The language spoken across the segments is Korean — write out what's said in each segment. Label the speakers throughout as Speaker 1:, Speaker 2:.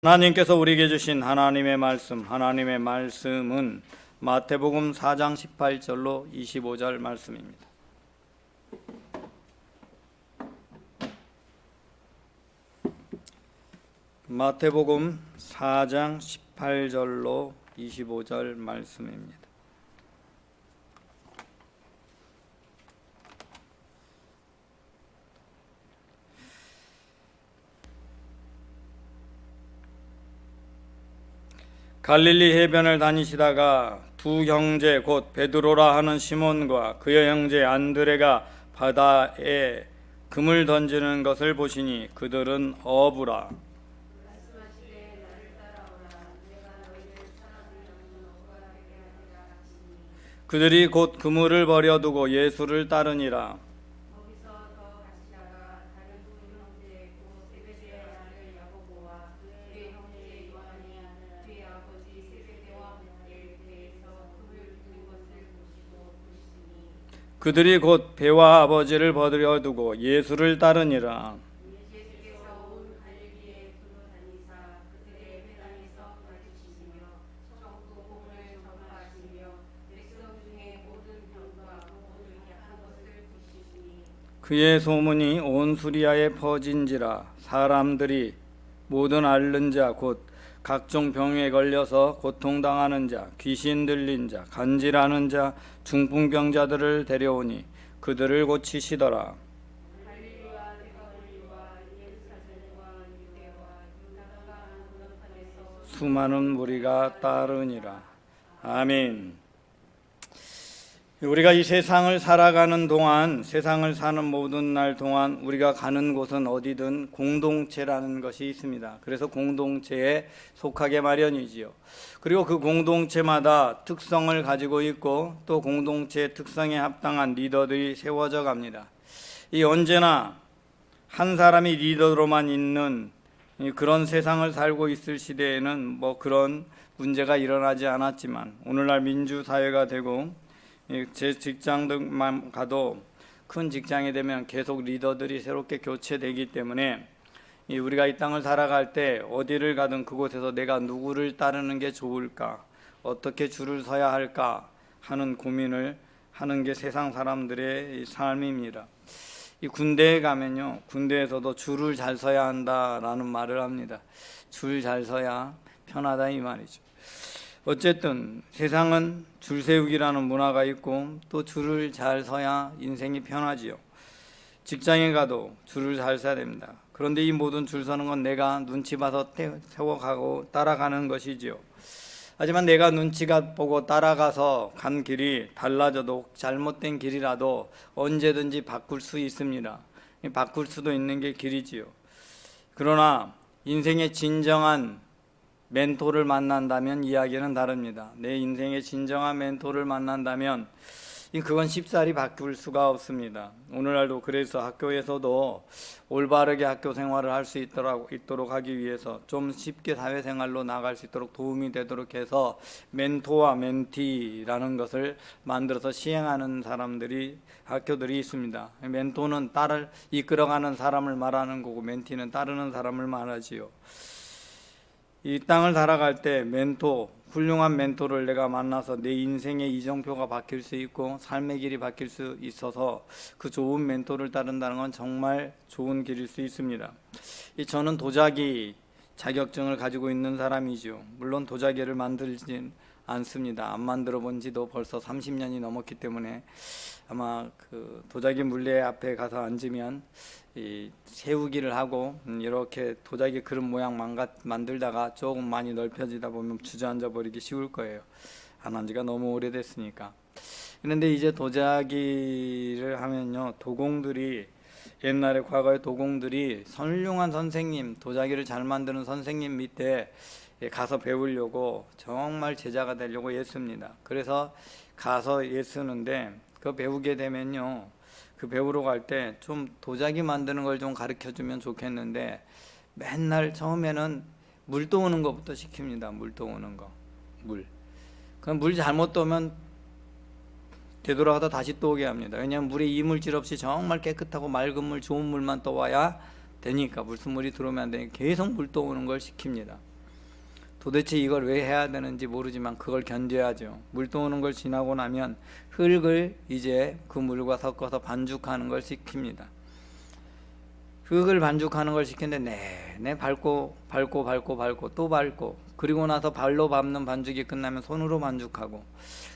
Speaker 1: 하나님께서 우리에게 주신 하나님의 말씀은 마태복음 4장 18절로 25절 말씀입니다. 마태복음 4장 18절로 25절 말씀입니다. 갈릴리 해변을 다니시다가 두 형제 곧 베드로라 하는 시몬과 그의 형제 안드레가 바다에 금을 던지는 것을 보시니 그들은 어부라. 그들이 곧 그물을 버려두고 예수를 따르니라. 그들이 곧 배와 아버지를 버려두고 예수를 따르니라. 그의 소문이 온 수리아에 퍼진지라. 사람들이 모든 앓는 자 곧 각종 병에 걸려서 고통당하는 자, 귀신 들린 자, 간질하는 자, 중풍병자들을 데려오니 그들을 고치시더라. 수많은 무리가 따르니라. 아멘. 우리가 이 세상을 살아가는 동안, 세상을 사는 모든 날 동안 우리가 가는 곳은 어디든 공동체라는 것이 있습니다. 그래서 공동체에 속하게 마련이지요. 그리고 그 공동체마다 특성을 가지고 있고 또 공동체의 특성에 합당한 리더들이 세워져 갑니다. 이 언제나 한 사람이 리더로만 있는 그런 세상을 살고 있을 시대에는 뭐 그런 문제가 일어나지 않았지만, 오늘날 민주사회가 되고 제 직장들만 가도 큰 직장이 되면 계속 리더들이 새롭게 교체되기 때문에 우리가 이 땅을 살아갈 때 어디를 가든 그곳에서 내가 누구를 따르는 게 좋을까, 어떻게 줄을 서야 할까 하는 고민을 하는 게 세상 사람들의 삶입니다. 이 군대에 가면요, 군대에서도 줄을 잘 서야 한다라는 말을 합니다. 줄 잘 서야 편하다 이 말이죠. 어쨌든 세상은 줄 세우기라는 문화가 있고 또 줄을 잘 서야 인생이 편하지요. 직장에 가도 줄을 잘 서야 됩니다. 그런데 이 모든 줄 서는 건 내가 눈치 봐서 세워가고 따라가는 것이지요. 하지만 내가 눈치가 보고 따라가서 간 길이 달라져도 잘못된 길이라도 언제든지 바꿀 수 있습니다. 바꿀 수도 있는 게 길이지요. 그러나 인생의 진정한 멘토를 만난다면 이야기는 다릅니다. 내 인생의 진정한 멘토를 만난다면 그건 쉽사리 바꿀 수가 없습니다. 오늘날도 그래서 학교에서도 올바르게 학교 생활을 할 수 있도록 하기 위해서 좀 쉽게 사회생활로 나갈 수 있도록 도움이 되도록 해서 멘토와 멘티라는 것을 만들어서 시행하는 학교들이 있습니다. 멘토는 딸을 이끌어가는 사람을 말하는 거고 멘티는 따르는 사람을 말하지요. 이 땅을 살아갈 때 훌륭한 멘토를 내가 만나서 내 인생의 이정표가 바뀔 수 있고 삶의 길이 바뀔 수 있어서 그 좋은 멘토를 따른다는 건 정말 좋은 길일 수 있습니다. 저는 도자기 자격증을 가지고 있는 사람이죠. 물론 도자기를 만들진 않습니다. 안 만들어 본 지도 벌써 30년이 넘었기 때문에 아마 그 도자기 물레 앞에 가서 앉으면 세우기를 하고 이렇게 도자기 그릇 모양 만들다가 조금 많이 넓혀지다 보면 주저앉아 버리기 쉬울 거예요. 안 한 지가 너무 오래됐으니까. 그런데 이제 도자기를 하면요, 옛날에 과거의 도공들이 훌륭한 선생님, 도자기를 잘 만드는 선생님 밑에 가서 배우려고 정말 제자가 되려고 애씁니다. 그래서 가서 애쓰는데 그 배우게 되면요, 그 배우러 갈 때 좀 도자기 만드는 걸 좀 가르쳐 주면 좋겠는데 맨날 처음에는 물 떠오는 것부터 시킵니다. 물 떠오는 거. 그럼 물 잘못 떠오면 되돌아가다 다시 떠오게 합니다. 왜냐하면 물에 이물질 없이 정말 깨끗하고 맑은 물, 좋은 물만 떠와야 되니까, 물수물이 들어오면 안 되니까 계속 물 떠오는 걸 시킵니다. 도대체 이걸 왜 해야 되는지 모르지만 그걸 견뎌야죠. 물 떠오는 걸 지나고 나면 흙을 이제 그 물과 섞어서 반죽하는 걸 시킵니다. 흙을 반죽하는 걸 시키는데 내내 밟고 또 밟고, 그리고 나서 발로 밟는 반죽이 끝나면 손으로 반죽하고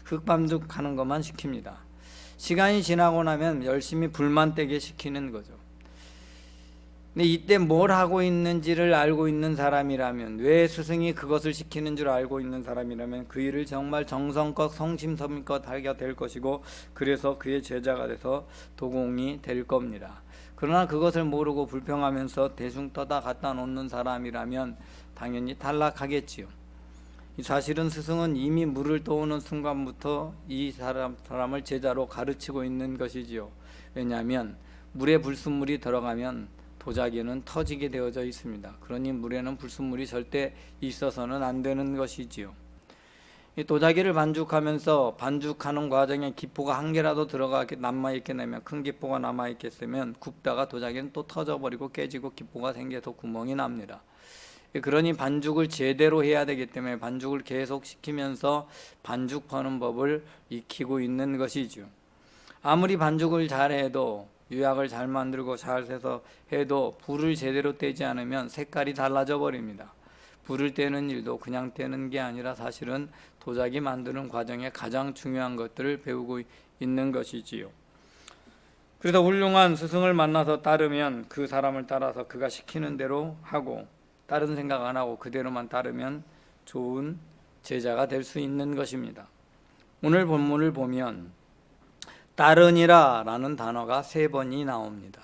Speaker 1: 흙 반죽하는 것만 시킵니다. 시간이 지나고 나면 열심히 불만 떼게 시키는 거죠. 근데 이때 뭘 하고 있는지를 알고 있는 사람이라면, 왜 스승이 그것을 시키는 줄 알고 있는 사람이라면 그 일을 정말 정성껏 성심성의껏 하게 될 것이고, 그래서 그의 제자가 돼서 도공이 될 겁니다. 그러나 그것을 모르고 불평하면서 대충 떠다 갖다 놓는 사람이라면 당연히 탈락하겠지요. 사실은 스승은 이미 물을 떠오는 순간부터 이 사람을 제자로 가르치고 있는 것이지요. 왜냐하면 물에 불순물이 들어가면 도자기는 터지게 되어져 있습니다. 그러니 물에는 불순물이 절대 있어서는 안 되는 것이지요. 이 도자기를 반죽하면서 반죽하는 과정에 기포가 한 개라도 남아있게 되면, 큰 기포가 남아있겠으면 굽다가 도자기는 또 터져버리고 깨지고 기포가 생겨서 구멍이 납니다. 그러니 반죽을 제대로 해야 되기 때문에 반죽을 계속 시키면서 반죽하는 법을 익히고 있는 것이죠. 아무리 반죽을 잘해도, 유약을 잘 만들고 잘 세서 해도 불을 제대로 떼지 않으면 색깔이 달라져 버립니다. 불을 떼는 일도 그냥 떼는 게 아니라 사실은 도자기 만드는 과정에 가장 중요한 것들을 배우고 있는 것이지요. 그래서 훌륭한 스승을 만나서 따르면 그 사람을 따라서 그가 시키는 대로 하고, 다른 생각 안 하고 그대로만 따르면 좋은 제자가 될 수 있는 것입니다. 오늘 본문을 보면 따르니라 라는 단어가 3번이 나옵니다.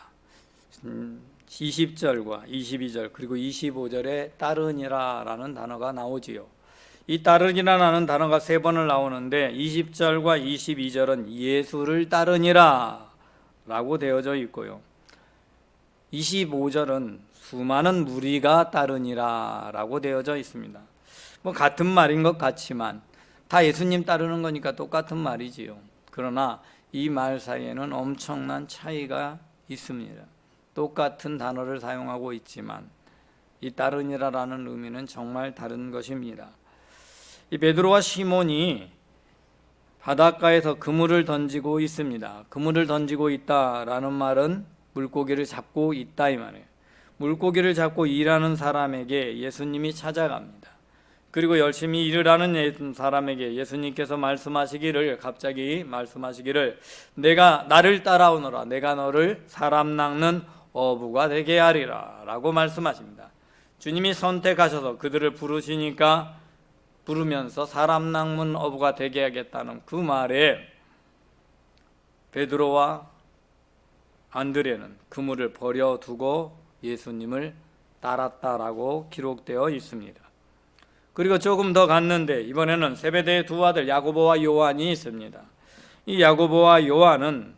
Speaker 1: 20절과 22절 그리고 25절에 따르니라 라는 단어가 나오지요. 이 따르니라 라는 단어가 3번을 나오는데 20절과 22절은 예수를 따르니라 라고 되어져 있고요. 25절은 수많은 무리가 따르니라 라고 되어져 있습니다. 같은 말인 것 같지만 다 예수님 따르는 거니까 똑같은 말이지요. 그러나 이 말 사이에는 엄청난 차이가 있습니다. 똑같은 단어를 사용하고 있지만 이 따르니라라는 의미는 정말 다른 것입니다. 이 베드로와 시몬이 바닷가에서 그물을 던지고 있습니다. 그물을 던지고 있다라는 말은 물고기를 잡고 있다 이 말이에요. 물고기를 잡고 일하는 사람에게 예수님이 찾아갑니다. 그리고 열심히 일을 하는 사람에게 예수님께서 갑자기 말씀하시기를 내가 나를 따라오너라, 내가 너를 사람 낚는 어부가 되게 하리라 라고 말씀하십니다. 주님이 선택하셔서 그들을 부르면서 사람 낚는 어부가 되게 하겠다는 그 말에 베드로와 안드레는 그물을 버려두고 예수님을 따랐다라고 기록되어 있습니다. 그리고 조금 더 갔는데 이번에는 세베대의 두 아들 야고보와 요한이 있습니다. 이 야고보와 요한은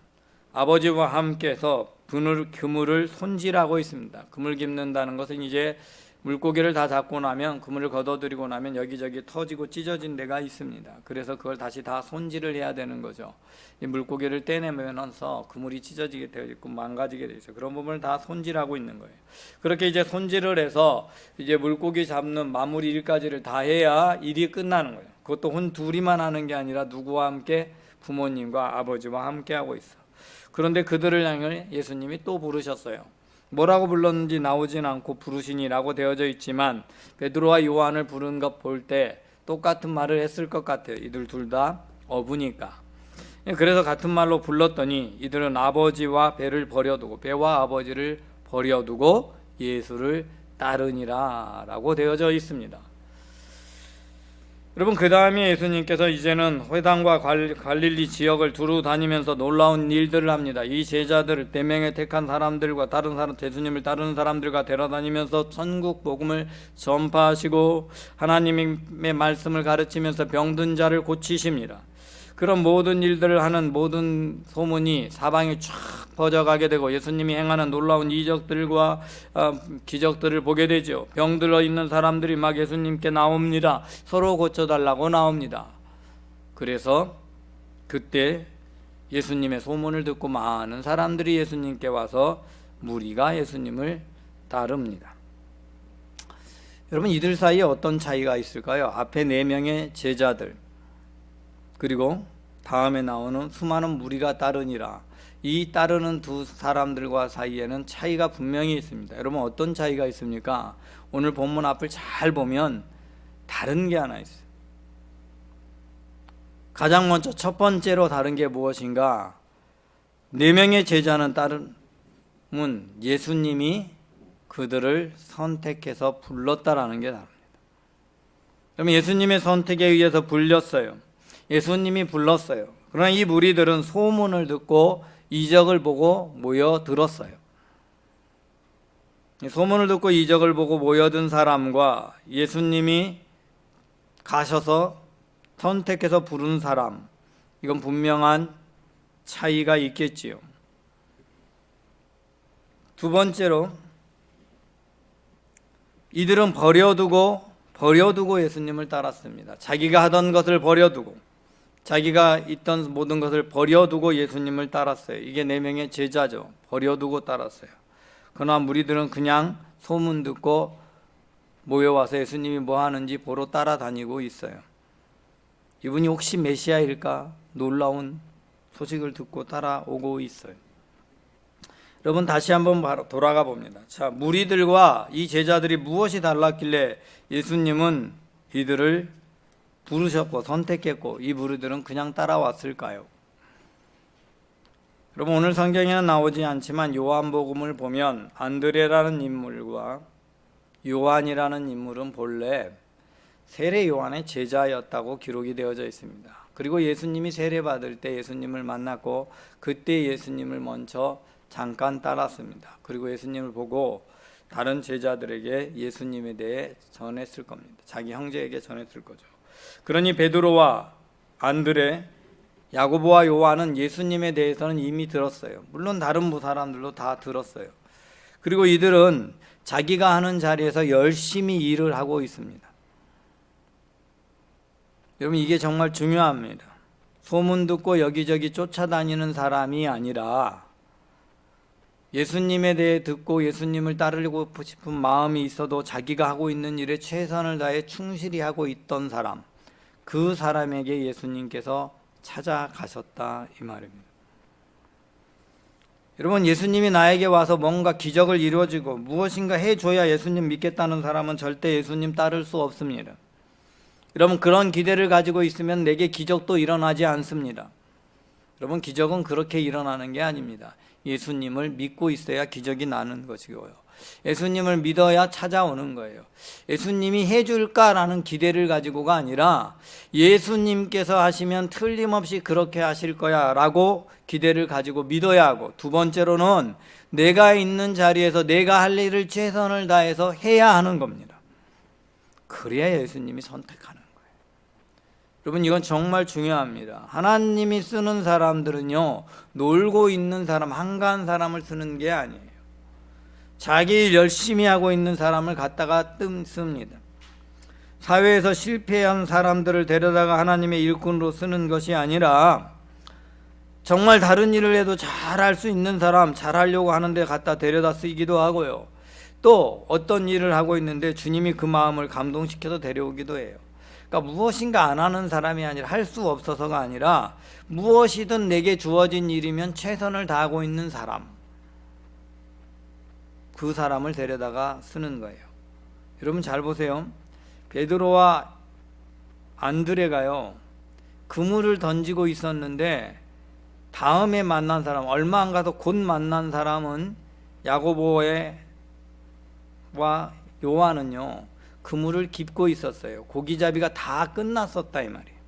Speaker 1: 아버지와 함께서 그물을 손질하고 있습니다. 그물 깁는다는 것은 이제 물고기를 다 잡고 나면, 그물을 걷어들이고 나면 여기저기 터지고 찢어진 데가 있습니다. 그래서 그걸 다시 다 손질을 해야 되는 거죠. 이 물고기를 떼내면서 그물이 찢어지게 되어 있고 망가지게 되어 있어요. 그런 부분을 다 손질하고 있는 거예요. 그렇게 이제 손질을 해서 이제 물고기 잡는 마무리 일까지를 다 해야 일이 끝나는 거예요. 그것도 둘이만 하는 게 아니라 누구와 함께? 부모님과 아버지와 함께 하고 있어. 그런데 그들을 향해 예수님이 또 부르셨어요. 뭐라고 불렀는지 나오진 않고 부르시니라고 되어져 있지만 베드로와 요한을 부른 것 볼 때 똑같은 말을 했을 것 같아요. 이들 둘 다 어부니까. 그래서 같은 말로 불렀더니 이들은 아버지와 배와 아버지를 버려두고 예수를 따르니라 라고 되어져 있습니다. 여러분, 그 다음에 예수님께서 이제는 회당과 갈릴리 지역을 두루 다니면서 놀라운 일들을 합니다. 이 제자들을 4명의 택한 사람들과 예수님을 따르는 사람들과 데려다니면서 천국 복음을 전파하시고 하나님의 말씀을 가르치면서 병든 자를 고치십니다. 그런 모든 일들을 하는 모든 소문이 사방에 쫙 퍼져가게 되고 예수님이 행하는 놀라운 이적들과 기적들을 보게 되죠. 병들어 있는 사람들이 막 예수님께 나옵니다. 서로 고쳐달라고 나옵니다. 그래서 그때 예수님의 소문을 듣고 많은 사람들이 예수님께 와서 무리가 예수님을 따릅니다. 여러분, 이들 사이에 어떤 차이가 있을까요? 앞에 4명의 제자들, 그리고 다음에 나오는 수많은 무리가 따르니라. 이 따르는 두 사람들과 사이에는 차이가 분명히 있습니다. 여러분, 어떤 차이가 있습니까? 오늘 본문 앞을 잘 보면 다른 게 하나 있어요. 가장 먼저 첫 번째로 다른 게 무엇인가? 4명의 제자는 따른 예수님이 그들을 선택해서 불렀다라는 게 다릅니다. 그러면 예수님의 선택에 의해서 불렸어요. 예수님이 불렀어요. 그러나 이 무리들은 소문을 듣고 이적을 보고 모여들었어요. 소문을 듣고 이적을 보고 모여든 사람과 예수님이 가셔서 선택해서 부른 사람, 이건 분명한 차이가 있겠지요. 두 번째로, 이들은 버려두고 예수님을 따랐습니다. 자기가 하던 것을 버려두고, 자기가 있던 모든 것을 버려두고 예수님을 따랐어요. 이게 4명의 제자죠. 버려두고 따랐어요. 그러나 무리들은 그냥 소문 듣고 모여와서 예수님이 뭐 하는지 보러 따라다니고 있어요. 이분이 혹시 메시아일까? 놀라운 소식을 듣고 따라오고 있어요. 여러분, 다시 한번 돌아가 봅니다. 자, 무리들과 이 제자들이 무엇이 달랐길래 예수님은 이들을 부르셨고 선택했고 이 무리들은 그냥 따라왔을까요? 여러분, 오늘 성경에는 나오지 않지만 요한복음을 보면 안드레라는 인물과 요한이라는 인물은 본래 세례 요한의 제자였다고 기록이 되어져 있습니다. 그리고 예수님이 세례받을 때 예수님을 만났고 그때 예수님을 먼저 잠깐 따랐습니다. 그리고 예수님을 보고 다른 제자들에게 예수님에 대해 전했을 겁니다. 자기 형제에게 전했을 거죠. 그러니 베드로와 안드레, 야고보와 요한은 예수님에 대해서는 이미 들었어요. 물론 다른 사람들도 다 들었어요. 그리고 이들은 자기가 하는 자리에서 열심히 일을 하고 있습니다. 여러분, 이게 정말 중요합니다. 소문 듣고 여기저기 쫓아다니는 사람이 아니라 예수님에 대해 듣고 예수님을 따르고 싶은 마음이 있어도 자기가 하고 있는 일에 최선을 다해 충실히 하고 있던 사람, 그 사람에게 예수님께서 찾아가셨다 이 말입니다. 여러분, 예수님이 나에게 와서 뭔가 기적을 이루어지고 무엇인가 해줘야 예수님 믿겠다는 사람은 절대 예수님 따를 수 없습니다. 여러분, 그런 기대를 가지고 있으면 내게 기적도 일어나지 않습니다. 여러분, 기적은 그렇게 일어나는 게 아닙니다. 예수님을 믿고 있어야 기적이 나는 것이고요. 예수님을 믿어야 찾아오는 거예요. 예수님이 해줄까라는 기대를 가지고가 아니라 예수님께서 하시면 틀림없이 그렇게 하실 거야 라고 기대를 가지고 믿어야 하고, 두 번째로는 내가 있는 자리에서 내가 할 일을 최선을 다해서 해야 하는 겁니다. 그래야 예수님이 선택하는 거예요. 여러분, 이건 정말 중요합니다. 하나님이 쓰는 사람들은요, 놀고 있는 사람, 한가한 사람을 쓰는 게 아니에요. 자기 일 열심히 하고 있는 사람을 갖다가 씁니다. 사회에서 실패한 사람들을 데려다가 하나님의 일꾼으로 쓰는 것이 아니라 정말 다른 일을 해도 잘할 수 있는 사람, 잘하려고 하는데 갖다 데려다 쓰기도 하고요. 또 어떤 일을 하고 있는데 주님이 그 마음을 감동시켜서 데려오기도 해요. 그러니까 무엇인가 안 하는 사람이 아니라, 할 수 없어서가 아니라 무엇이든 내게 주어진 일이면 최선을 다하고 있는 사람, 그 사람을 데려다가 쓰는 거예요. 여러분, 잘 보세요. 베드로와 안드레가요, 그물을 던지고 있었는데 다음에 만난 사람, 얼마 안 가서 곧 만난 사람은 야고보와 요한은요, 그물을 깁고 있었어요. 고기잡이가 다 끝났었다 이 말이에요.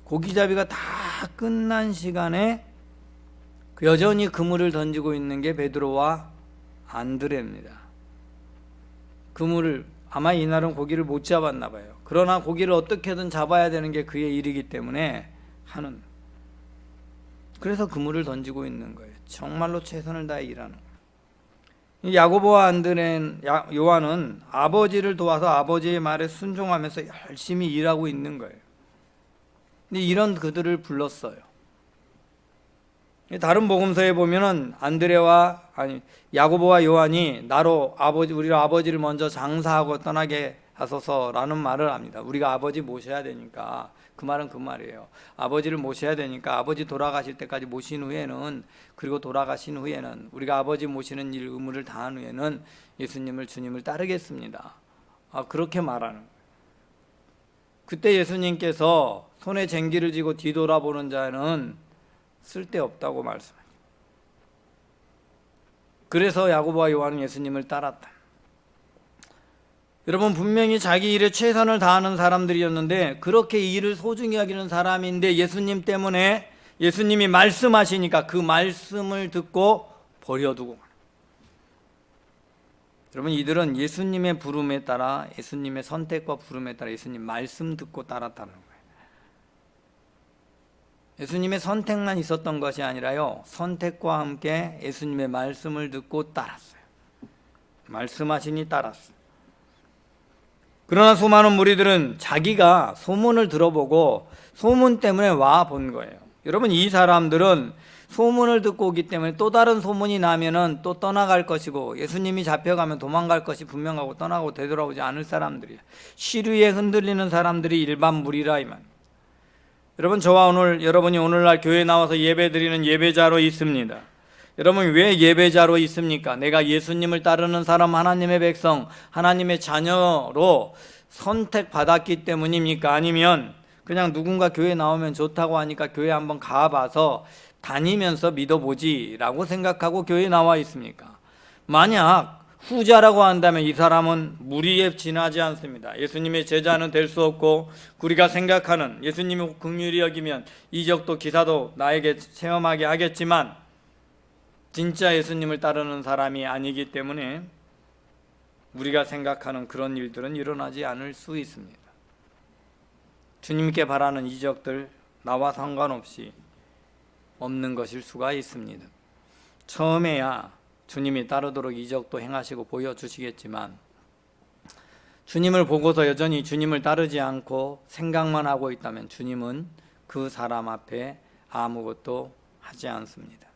Speaker 1: 고기잡이가 다 끝난 시간에 여전히 그물을 던지고 있는 게 베드로와 안드레입니다. 그물을, 아마 이날은 고기를 못 잡았나 봐요. 그러나 고기를 어떻게든 잡아야 되는 게 그의 일이기 때문에 하는, 그래서 그물을 던지고 있는 거예요. 정말로 최선을 다해 일하는 거예요. 야고보와 안드레, 요한은 아버지를 도와서 아버지의 말에 순종하면서 열심히 일하고 있는 거예요. 근데 이런 그들을 불렀어요. 다른 복음서에 보면은 야고보와 요한이 우리 아버지를 먼저 장사하고 떠나게 하소서라는 말을 합니다. 우리가 아버지 모셔야 되니까. 그 말은 그 말이에요. 아버지를 모셔야 되니까 아버지 돌아가실 때까지 모신 후에는, 그리고 돌아가신 후에는, 우리가 아버지 모시는 일 의무를 다한 후에는 주님을 따르겠습니다. 그렇게 말하는 거예요. 그때 예수님께서 손에 쟁기를 쥐고 뒤돌아보는 자는 쓸데없다고 말씀하셨어요. 그래서 야고보와 요한은 예수님을 따랐다. 여러분, 분명히 자기 일에 최선을 다하는 사람들이었는데, 그렇게 일을 소중히 여기는 사람인데 예수님 때문에, 예수님이 말씀하시니까 그 말씀을 듣고 버려두고, 여러분, 이들은 예수님의 부름에 따라, 예수님의 선택과 부름에 따라 예수님 말씀 듣고 따랐다는 거예요. 예수님의 선택만 있었던 것이 아니라요, 선택과 함께 예수님의 말씀을 듣고 따랐어요. 말씀하시니 따랐어요. 그러나 수많은 무리들은 자기가 소문을 들어보고 소문 때문에 와 본 거예요. 여러분, 이 사람들은 소문을 듣고 오기 때문에 또 다른 소문이 나면은 또 떠나갈 것이고, 예수님이 잡혀가면 도망갈 것이 분명하고 떠나고 되돌아오지 않을 사람들이에요. 시류에 흔들리는 사람들이 일반 무리라 이 말. 여러분, 여러분이 오늘날 교회에 나와서 예배드리는 예배자로 있습니다. 여러분, 왜 예배자로 있습니까? 내가 예수님을 따르는 사람, 하나님의 백성, 하나님의 자녀로 선택받았기 때문입니까? 아니면 그냥 누군가 교회 나오면 좋다고 하니까 교회 한번 가봐서 다니면서 믿어보지 라고 생각하고 교회에 나와 있습니까? 만약 후자라고 한다면 이 사람은 무리에 지나지 않습니다. 예수님의 제자는 될 수 없고, 우리가 생각하는 예수님이 긍휼히 여기면 이적도 기사도 나에게 체험하게 하겠지만 진짜 예수님을 따르는 사람이 아니기 때문에 우리가 생각하는 그런 일들은 일어나지 않을 수 있습니다. 주님께 바라는 이적들 나와 상관없이 없는 것일 수가 있습니다. 처음에야 주님이 따르도록 이적도 행하시고 보여주시겠지만, 주님을 보고서 여전히 주님을 따르지 않고 생각만 하고 있다면 주님은 그 사람 앞에 아무것도 하지 않습니다.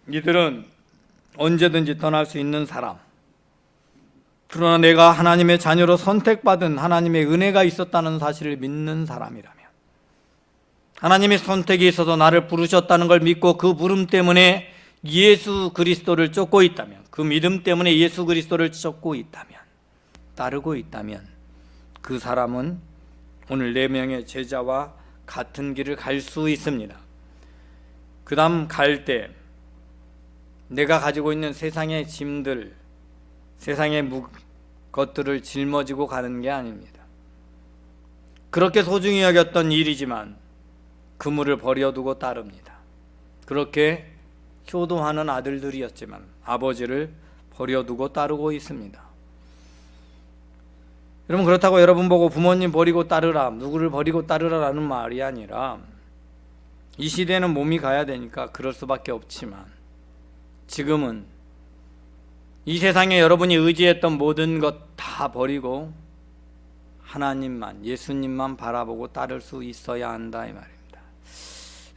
Speaker 1: 이들은 언제든지 떠날 수 있는 사람, 그러나 내가 하나님의 자녀로 선택받은 하나님의 은혜가 있었다는 사실을 믿는 사람이라면, 하나님의 선택이 있어서 나를 부르셨다는 걸 믿고 그 부름 때문에 예수 그리스도를 쫓고 있다면, 그 믿음 때문에 예수 그리스도를 쫓고 있다면, 따르고 있다면, 그 사람은 오늘 4명의 제자와 같은 길을 갈 수 있습니다. 그 다음 갈 때 내가 가지고 있는 세상의 짐들, 세상의 것들을 짊어지고 가는 게 아닙니다. 그렇게 소중히 여겼던 일이지만 그물을 버려두고 따릅니다. 그렇게 효도하는 아들들이었지만 아버지를 버려두고 따르고 있습니다. 여러분, 그렇다고 여러분 보고 부모님 버리고 따르라, 누구를 버리고 따르라라는 말이 아니라, 이 시대는 몸이 가야 되니까 그럴 수밖에 없지만, 지금은 이 세상에 여러분이 의지했던 모든 것 다 버리고 하나님만, 예수님만 바라보고 따를 수 있어야 한다 이 말입니다.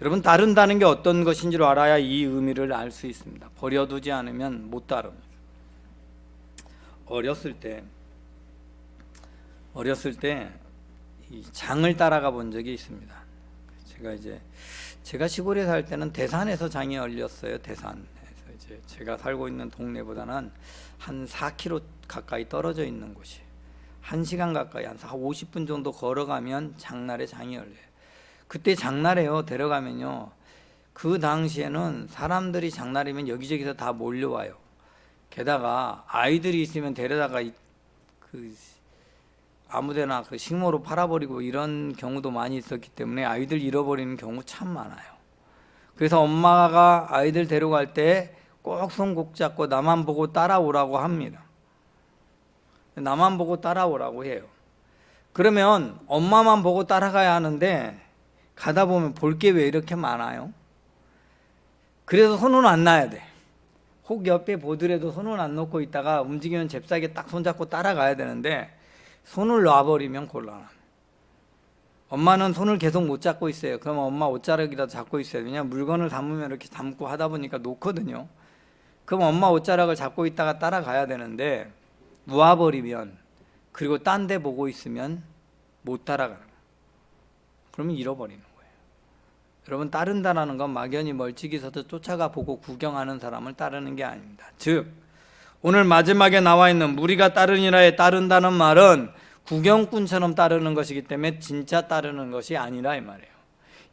Speaker 1: 여러분, 따른다는 게 어떤 것인지를 알아야 이 의미를 알 수 있습니다. 버려두지 않으면 못 따릅니다. 어렸을 때 이 장을 따라가 본 적이 있습니다. 제가 시골에 살 때는 대산에서 장이 열렸어요. 대산에서 제가 살고 있는 동네보다는 한 4km 가까이 떨어져 있는 곳이, 1시간 가까이, 한 50분 정도 걸어가면 장날에 장이 열려요. 그때 장날에요, 데려가면요, 그 당시에는 사람들이 장날이면 여기저기서 다 몰려와요. 게다가 아이들이 있으면 데려다가 아무데나 그 식모로 팔아버리고 이런 경우도 많이 있었기 때문에 아이들 잃어버리는 경우 참 많아요. 그래서 엄마가 아이들 데려갈 때 꼭 손 꼭 잡고 나만 보고 따라오라고 합니다. 나만 보고 따라오라고 해요. 그러면 엄마만 보고 따라가야 하는데 가다 보면 볼 게 왜 이렇게 많아요? 그래서 손은 안 놔야 돼. 혹 옆에 보더라도 손을 안 놓고 있다가 움직이면 잽싸게 딱 손잡고 따라가야 되는데 손을 놔버리면 곤란합니다. 엄마는 손을 계속 못 잡고 있어요. 그러면 엄마 옷자락이라도 잡고 있어요. 왜냐하면 물건을 담으면 이렇게 담고 하다 보니까 놓거든요. 그럼 엄마 옷자락을 잡고 있다가 따라가야 되는데 놓아버리면, 그리고 딴 데 보고 있으면 못 따라가는 거예요. 그러면 잃어버리는 거예요. 여러분, 따른다라는 건 막연히 멀찍이 서서 쫓아가 보고 구경하는 사람을 따르는 게 아닙니다. 즉 오늘 마지막에 나와 있는 무리가 따르니라에 따른다는 말은 구경꾼처럼 따르는 것이기 때문에 진짜 따르는 것이 아니라 이 말이에요.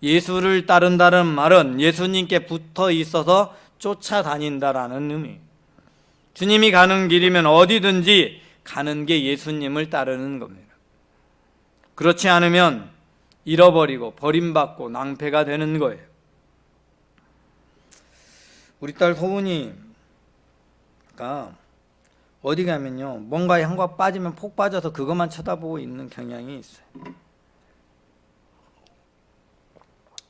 Speaker 1: 예수를 따른다는 말은 예수님께 붙어 있어서 쫓아다닌다라는 의미. 주님이 가는 길이면 어디든지 가는 게 예수님을 따르는 겁니다. 그렇지 않으면 잃어버리고 버림받고 낭패가 되는 거예요. 우리 딸 소은이가 어디 가면요, 뭔가에 한과 빠지면 폭 빠져서 그것만 쳐다보고 있는 경향이 있어요.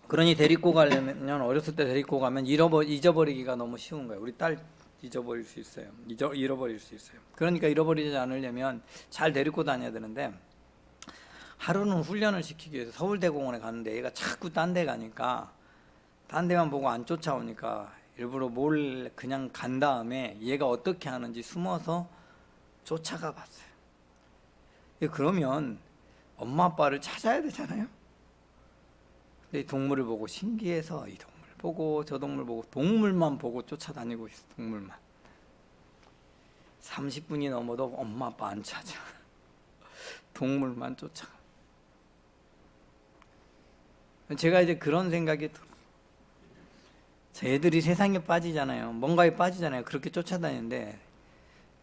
Speaker 1: 그러니 데리고 가려면, 어렸을 때 데리고 가면 잊어버리기가 너무 쉬운 거예요. 우리 딸 잊어버릴 수 있어요. 잃어버릴 수 있어요. 그러니까 잃어버리지 않으려면 잘 데리고 다녀야 되는데, 하루는 훈련을 시키기 위해서 서울대공원에 갔는데 얘가 자꾸 딴 데 가니까, 딴 데만 보고 안 쫓아오니까 일부러 몰래 그냥 간 다음에 얘가 어떻게 하는지 숨어서 쫓아가 봤어요. 그러면 엄마 아빠를 찾아야 되잖아요. 근데 이 동물을 보고 신기해서 이 동물 보고 저 동물 보고, 동물만 보고 쫓아다니고 있어. 동물만. 30분이 넘어도 엄마 아빠 안 찾아. 동물만 쫓아가. 제가 이제 그런 생각이 들어요. 애들이 세상에 빠지잖아요. 뭔가에 빠지잖아요. 그렇게 쫓아다니는데,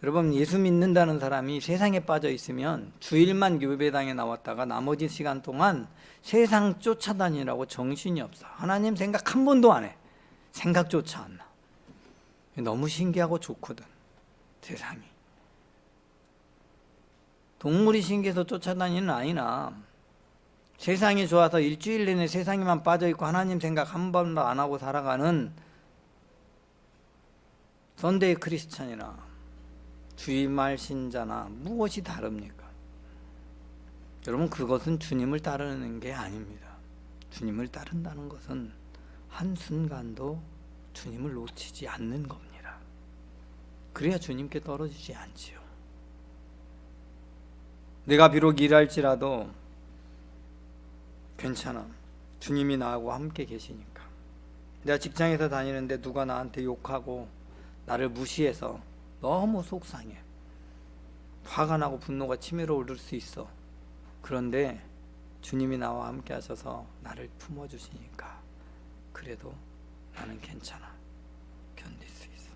Speaker 1: 여러분, 예수 믿는다는 사람이 세상에 빠져 있으면 주일만 교배당에 나왔다가 나머지 시간 동안 세상 쫓아다니라고 정신이 없어. 하나님 생각 한 번도 안 해. 생각조차 안 나. 너무 신기하고 좋거든, 세상이. 동물이 신기해서 쫓아다니는 아니나, 세상이 좋아서 일주일 내내 세상에만 빠져있고 하나님 생각 한 번도 안 하고 살아가는 선데이 크리스찬이나 주일말 신자나 무엇이 다릅니까? 여러분, 그것은 주님을 따르는 게 아닙니다. 주님을 따른다는 것은 한순간도 주님을 놓치지 않는 겁니다. 그래야 주님께 떨어지지 않지요. 내가 비록 일할지라도 괜찮아. 주님이 나하고 함께 계시니까. 내가 직장에서 다니는데 누가 나한테 욕하고 나를 무시해서 너무 속상해. 화가 나고 분노가 치밀어 오를 수 있어. 그런데 주님이 나와 함께 하셔서 나를 품어주시니까 그래도 나는 괜찮아. 견딜 수 있어.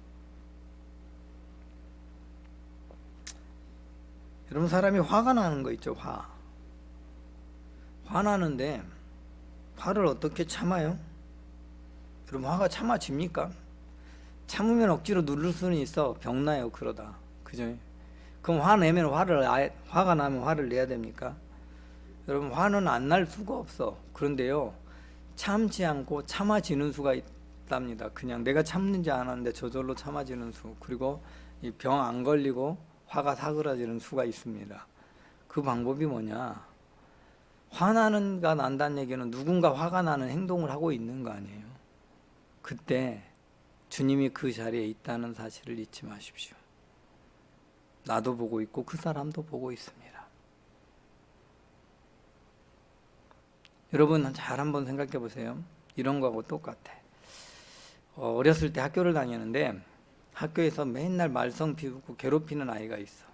Speaker 1: 여러분, 사람이 화가 나는 거 있죠. 화나는데 화를 어떻게 참아요? 여러분, 화가 참아집니까? 참으면 억지로 누를 수는 있어. 병나요 그러다. 그죠? 그럼 화가 나면 화를 내야 됩니까? 여러분, 화는 안 날 수가 없어. 그런데요, 참지 않고 참아지는 수가 있답니다. 그냥 내가 참는지 않았는데 저절로 참아지는 수. 그리고 병 안 걸리고 화가 사그라지는 수가 있습니다. 그 방법이 뭐냐? 화나는가 난다는 얘기는 누군가 화가 나는 행동을 하고 있는 거 아니에요. 그때 주님이 그 자리에 있다는 사실을 잊지 마십시오. 나도 보고 있고 그 사람도 보고 있습니다. 여러분, 잘 한번 생각해 보세요. 이런 거하고 똑같아. 어렸을 때 학교를 다니는데 학교에서 맨날 말썽 피우고 괴롭히는 아이가 있어.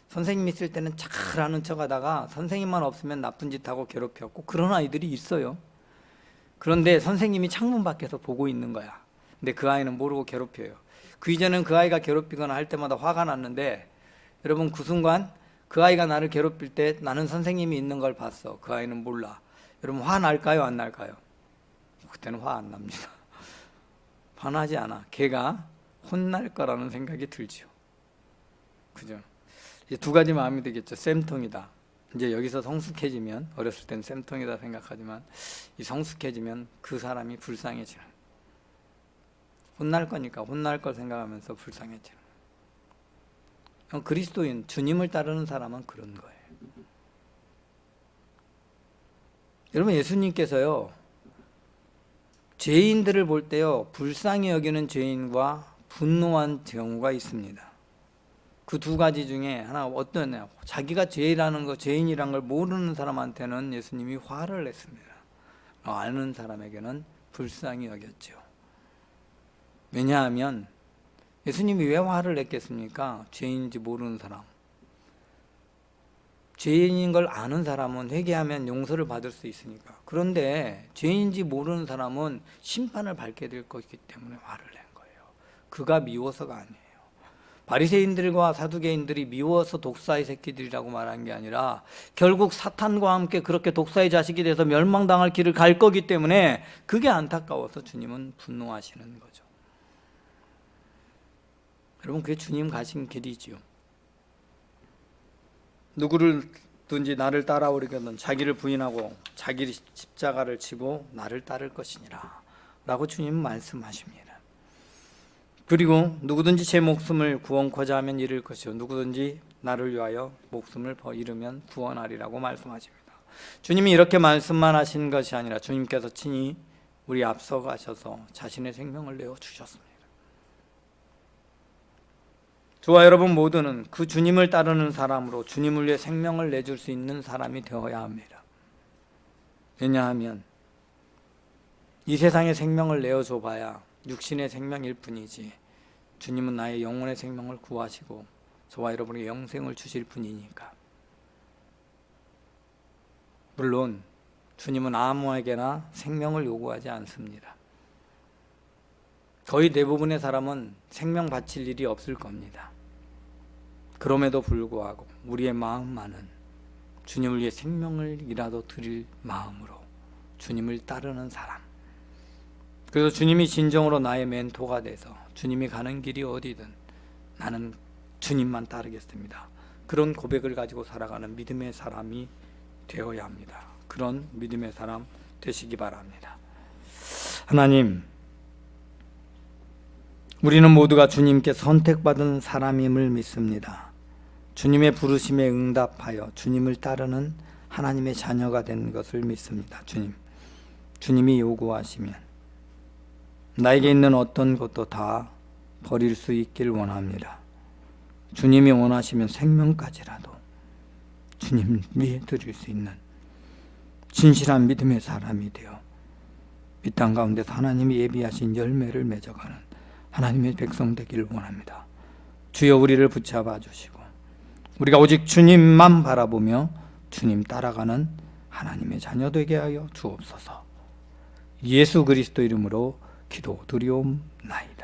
Speaker 1: 선생님 있을 때는 잘하는 척 하다가 선생님만 없으면 나쁜 짓 하고 괴롭혔고, 그런 아이들이 있어요. 그런데 선생님이 창문 밖에서 보고 있는 거야. 근데 그 아이는 모르고 괴롭혀요. 그 이전엔 그 아이가 괴롭히거나 할 때마다 화가 났는데, 여러분, 그 순간 그 아이가 나를 괴롭힐 때 나는 선생님이 있는 걸 봤어. 그 아이는 몰라. 여러분, 화 날까요 안 날까요? 그때는 화 안 납니다. 화나지 않아. 걔가 혼날 거라는 생각이 들죠. 그죠? 이제 두 가지 마음이 되겠죠. 쌤통이다. 이제 여기서 성숙해지면, 어렸을 땐 쌤통이다 생각하지만 이 성숙해지면 그 사람이 불쌍해지는, 혼날 거니까 혼날 걸 생각하면서 불쌍해지는. 그리스도인, 주님을 따르는 사람은 그런 거예요. 여러분, 예수님께서요, 죄인들을 볼 때요, 불쌍히 여기는 죄인과 분노한 경우가 있습니다. 그 두 가지 중에 하나 어떠냐? 자기가 죄인이라는 걸 모르는 사람한테는 예수님이 화를 냈습니다. 아는 사람에게는 불쌍히 여겼죠. 왜냐하면 예수님이 왜 화를 냈겠습니까? 죄인인지 모르는 사람. 죄인인 걸 아는 사람은 회개하면 용서를 받을 수 있으니까. 그런데 죄인인지 모르는 사람은 심판을 받게 될 것이기 때문에 화를 낸 거예요. 그가 미워서가 아니에요. 바리새인들과 사두개인들이 미워서 독사의 새끼들이라고 말한 게 아니라 결국 사탄과 함께 그렇게 독사의 자식이 돼서 멸망당할 길을 갈 거기 때문에 그게 안타까워서 주님은 분노하시는 거죠. 여러분, 그게 주님 가신 길이지요. 누구든지 나를 따라오려거든 자기를 부인하고 자기 십자가를 지고 나를 따를 것이니라 라고 주님은 말씀하십니다. 그리고 누구든지 제 목숨을 구원코자 하면 잃을 것이요 누구든지 나를 위하여 목숨을 잃으면 구원하리라고 말씀하십니다. 주님이 이렇게 말씀만 하신 것이 아니라 주님께서 친히 우리 앞서 가셔서 자신의 생명을 내어주셨습니다. 저와 여러분 모두는 그 주님을 따르는 사람으로 주님을 위해 생명을 내줄 수 있는 사람이 되어야 합니다. 왜냐하면 이 세상에 생명을 내어줘 봐야 육신의 생명일 뿐이지 주님은 나의 영혼의 생명을 구하시고 저와 여러분에게 영생을 주실 분이니까. 물론 주님은 아무에게나 생명을 요구하지 않습니다. 거의 대부분의 사람은 생명 바칠 일이 없을 겁니다. 그럼에도 불구하고 우리의 마음만은 주님을 위해 생명을이라도 드릴 마음으로 주님을 따르는 사람. 그래서 주님이 진정으로 나의 멘토가 돼서 주님이 가는 길이 어디든 나는 주님만 따르겠습니다. 그런 고백을 가지고 살아가는 믿음의 사람이 되어야 합니다. 그런 믿음의 사람 되시기 바랍니다. 하나님, 우리는 모두가 주님께 선택받은 사람임을 믿습니다. 주님의 부르심에 응답하여 주님을 따르는 하나님의 자녀가 된 것을 믿습니다. 주님이 요구하시면 나에게 있는 어떤 것도 다 버릴 수 있길 원합니다. 주님이 원하시면 생명까지라도 주님 위해 드릴 수 있는 진실한 믿음의 사람이 되어 이 땅 가운데서 하나님이 예비하신 열매를 맺어가는 하나님의 백성 되기를 원합니다. 주여, 우리를 붙잡아 주시고 우리가 오직 주님만 바라보며 주님 따라가는 하나님의 자녀 되게 하여 주옵소서. 예수 그리스도 이름으로 기도드리옵나이다.